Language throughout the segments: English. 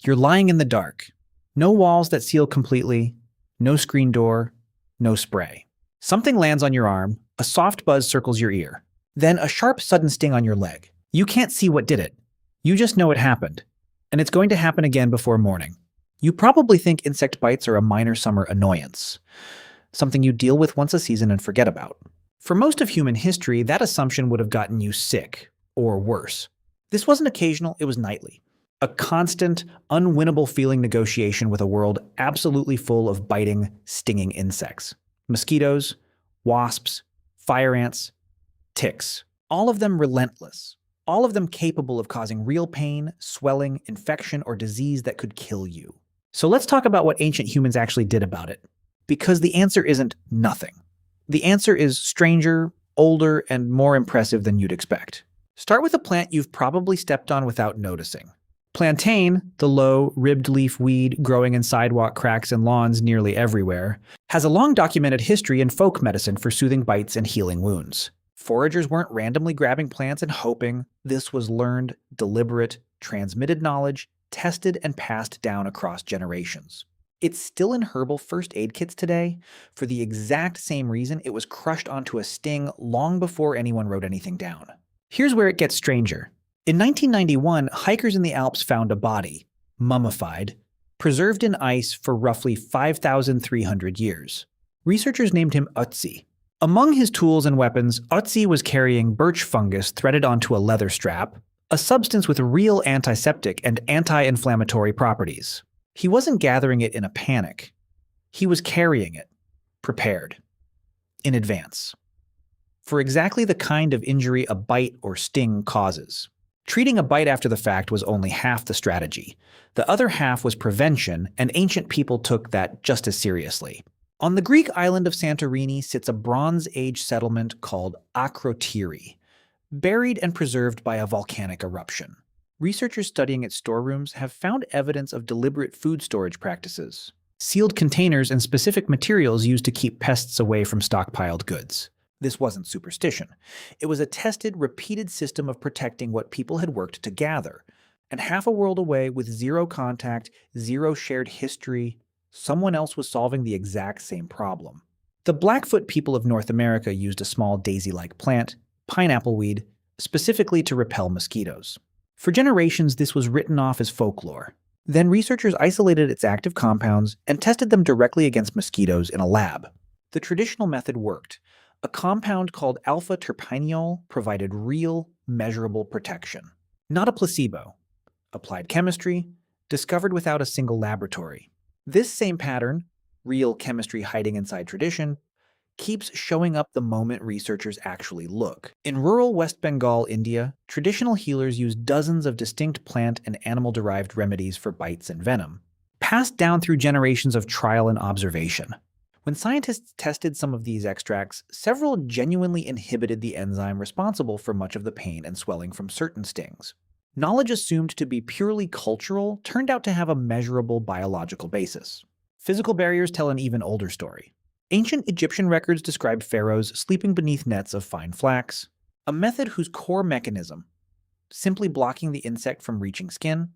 You're lying in the dark. No walls that seal completely, no screen door, no spray. Something lands on your arm, a soft buzz circles your ear. Then a sharp, sudden sting on your leg. You can't see what did it. You just know it happened. And it's going to happen again before morning. You probably think insect bites are a minor summer annoyance, something you deal with once a season and forget about. For most of human history, that assumption would have gotten you sick, or worse. This wasn't occasional, it was nightly. A constant, unwinnable feeling negotiation with a world absolutely full of biting, stinging insects. Mosquitoes, wasps, fire ants, ticks. All of them relentless. All of them capable of causing real pain, swelling, infection, or disease that could kill you. So let's talk about what ancient humans actually did about it. Because the answer isn't nothing. The answer is stranger, older, and more impressive than you'd expect. Start with a plant you've probably stepped on without noticing. Plantain, the low, ribbed leaf weed growing in sidewalk cracks and lawns nearly everywhere, has a long documented history in folk medicine for soothing bites and healing wounds. Foragers weren't randomly grabbing plants and hoping. This was learned, deliberate, transmitted knowledge, tested and passed down across generations. It's still in herbal first aid kits today for the exact same reason it was crushed onto a sting long before anyone wrote anything down. Here's where it gets stranger. In 1991, hikers in the Alps found a body, mummified, preserved in ice for roughly 5,300 years. Researchers named him Ötzi. Among his tools and weapons, Ötzi was carrying birch fungus threaded onto a leather strap, a substance with real antiseptic and anti-inflammatory properties. He wasn't gathering it in a panic. He was carrying it, prepared, in advance, for exactly the kind of injury a bite or sting causes. Treating a bite after the fact was only half the strategy. The other half was prevention, and ancient people took that just as seriously. On the Greek island of Santorini sits a Bronze Age settlement called Akrotiri, buried and preserved by a volcanic eruption. Researchers studying its storerooms have found evidence of deliberate food storage practices, sealed containers and specific materials used to keep pests away from stockpiled goods. This wasn't superstition. It was a tested, repeated system of protecting what people had worked to gather. And half a world away, with zero contact, zero shared history, someone else was solving the exact same problem. The Blackfoot people of North America used a small daisy-like plant, pineapple weed, specifically to repel mosquitoes. For generations, this was written off as folklore. Then researchers isolated its active compounds and tested them directly against mosquitoes in a lab. The traditional method worked. A compound called alpha-terpineol provided real, measurable protection. Not a placebo. Applied chemistry, discovered without a single laboratory. This same pattern, real chemistry hiding inside tradition, keeps showing up the moment researchers actually look. In rural West Bengal, India, traditional healers use dozens of distinct plant and animal-derived remedies for bites and venom, passed down through generations of trial and observation. When scientists tested some of these extracts, several genuinely inhibited the enzyme responsible for much of the pain and swelling from certain stings. Knowledge assumed to be purely cultural turned out to have a measurable biological basis. Physical barriers tell an even older story. Ancient Egyptian records describe pharaohs sleeping beneath nets of fine flax, a method whose core mechanism, simply blocking the insect from reaching skin,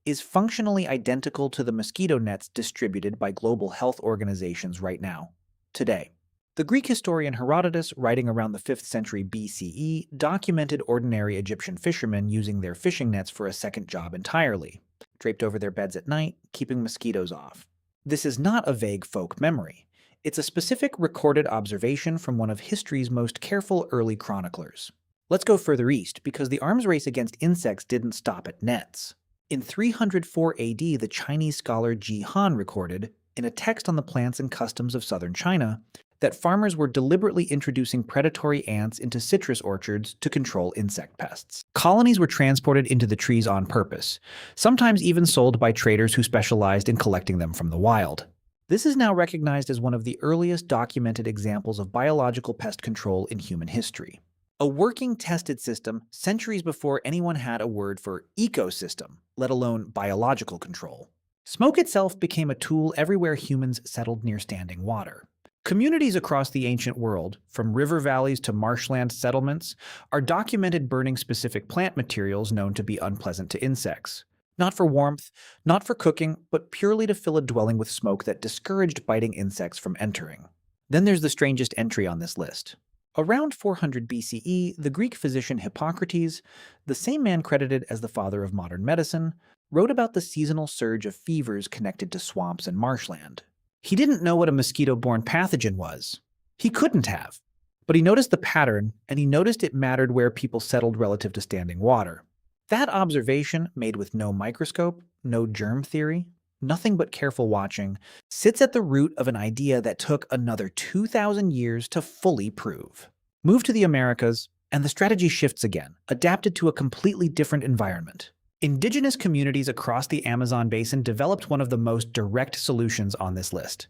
is functionally identical to the mosquito nets distributed by global health organizations right now, today. The Greek historian Herodotus, writing around the 5th century BCE, documented ordinary Egyptian fishermen using their fishing nets for a second job entirely, draped over their beds at night, keeping mosquitoes off. This is not a vague folk memory. It's a specific recorded observation from one of history's most careful early chroniclers. Let's go further east, because the arms race against insects didn't stop at nets. In 304 AD, the Chinese scholar Ji Han recorded, in a text on the plants and customs of southern China, that farmers were deliberately introducing predatory ants into citrus orchards to control insect pests. Colonies were transported into the trees on purpose, sometimes even sold by traders who specialized in collecting them from the wild. This is now recognized as one of the earliest documented examples of biological pest control in human history. A working, tested system centuries before anyone had a word for ecosystem, let alone biological control. Smoke itself became a tool everywhere humans settled near standing water. Communities across the ancient world, from river valleys to marshland settlements, are documented burning specific plant materials known to be unpleasant to insects. Not for warmth, not for cooking, but purely to fill a dwelling with smoke that discouraged biting insects from entering. Then there's the strangest entry on this list. Around 400 BCE, the Greek physician Hippocrates, the same man credited as the father of modern medicine, wrote about the seasonal surge of fevers connected to swamps and marshland. He didn't know what a mosquito-borne pathogen was. He couldn't have. But he noticed the pattern, and he noticed it mattered where people settled relative to standing water. That observation, made with no microscope, no germ theory, nothing but careful watching, sits at the root of an idea that took another 2,000 years to fully prove. Move to the Americas, and the strategy shifts again, adapted to a completely different environment. Indigenous communities across the Amazon basin developed one of the most direct solutions on this list.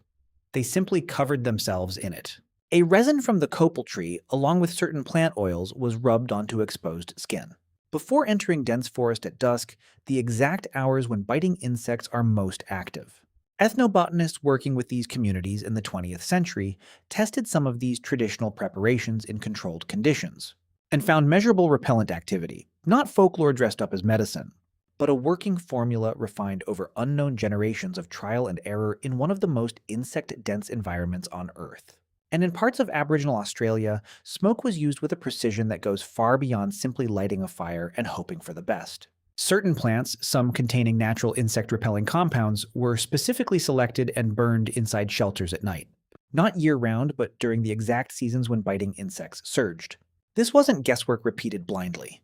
They simply covered themselves in it. A resin from the copal tree, along with certain plant oils, was rubbed onto exposed skin. Before entering dense forest at dusk, the exact hours when biting insects are most active. Ethnobotanists working with these communities in the 20th century tested some of these traditional preparations in controlled conditions and found measurable repellent activity, not folklore dressed up as medicine, but a working formula refined over unknown generations of trial and error in one of the most insect-dense environments on Earth. And in parts of Aboriginal Australia, smoke was used with a precision that goes far beyond simply lighting a fire and hoping for the best. Certain plants, some containing natural insect-repelling compounds, were specifically selected and burned inside shelters at night. Not year-round, but during the exact seasons when biting insects surged. This wasn't guesswork repeated blindly.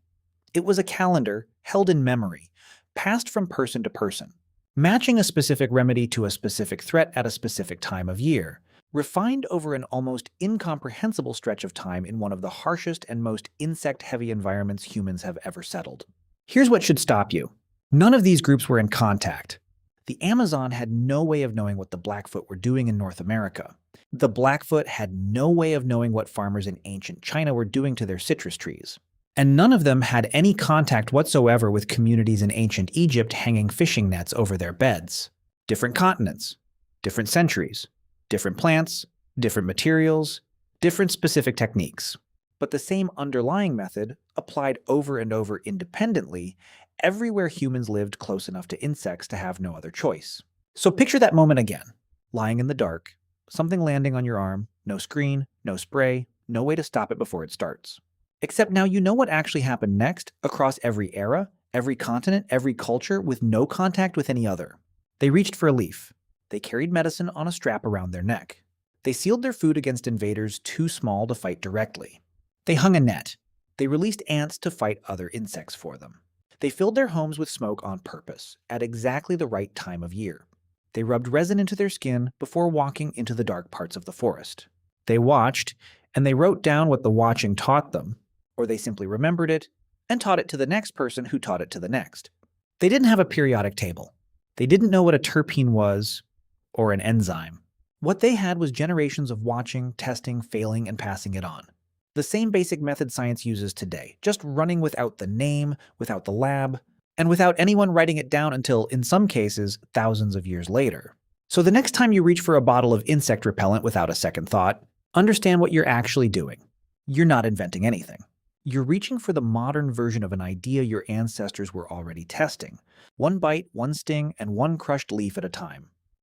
It was a calendar, held in memory, passed from person to person, matching a specific remedy to a specific threat at a specific time of year, refined over an almost incomprehensible stretch of time in one of the harshest and most insect-heavy environments humans have ever settled. Here's what should stop you. None of these groups were in contact. The Amazon had no way of knowing what the Blackfoot were doing in North America. The Blackfoot had no way of knowing what farmers in ancient China were doing to their citrus trees. And none of them had any contact whatsoever with communities in ancient Egypt hanging fishing nets over their beds. Different continents, different centuries, different plants, different materials, different specific techniques. But the same underlying method, applied over and over independently, everywhere humans lived close enough to insects to have no other choice. So picture that moment again. Lying in the dark, something landing on your arm, no screen, no spray, no way to stop it before it starts. Except now you know what actually happened next, across every era, every continent, every culture, with no contact with any other. They reached for a leaf. They carried medicine on a strap around their neck. They sealed their food against invaders too small to fight directly. They hung a net. They released ants to fight other insects for them. They filled their homes with smoke on purpose, at exactly the right time of year. They rubbed resin into their skin before walking into the dark parts of the forest. They watched, and they wrote down what the watching taught them, or they simply remembered it and taught it to the next person who taught it to the next. They didn't have a periodic table. They didn't know what a terpene was, or an enzyme. What they had was generations of watching, testing, failing, and passing it on. The same basic method science uses today, just running without the name, without the lab, and without anyone writing it down until, in some cases, thousands of years later. So the next time you reach for a bottle of insect repellent without a second thought, understand what you're actually doing. You're not inventing anything. You're reaching for the modern version of an idea your ancestors were already testing. One bite, one sting, and one crushed leaf at a time.